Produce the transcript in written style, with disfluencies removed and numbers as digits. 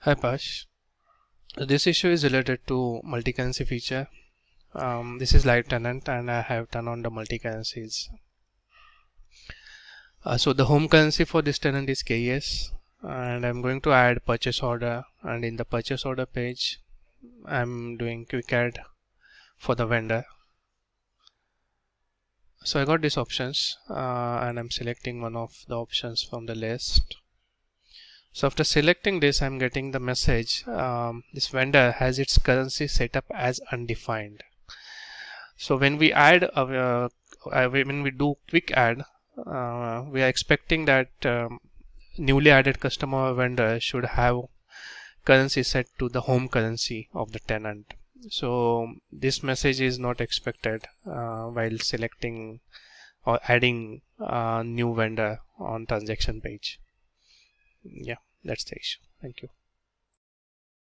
Hi Pash. This issue is related to multi-currency feature. This is live tenant and I have turned on the multi-currencies. So the home currency for this tenant is KES, and I'm going to add purchase order, and in the purchase order page I'm doing quick add for the vendor. So I got these options and I'm selecting one of the options from the list. So after selecting this, I'm getting the message this vendor has its currency set up as undefined. So when we add when we do quick add, we are expecting that newly added customer or vendor should have currency set to the home currency of the tenant. So this message is not expected while selecting or adding a new vendor on transaction page. Yeah, that's the issue. Thank you.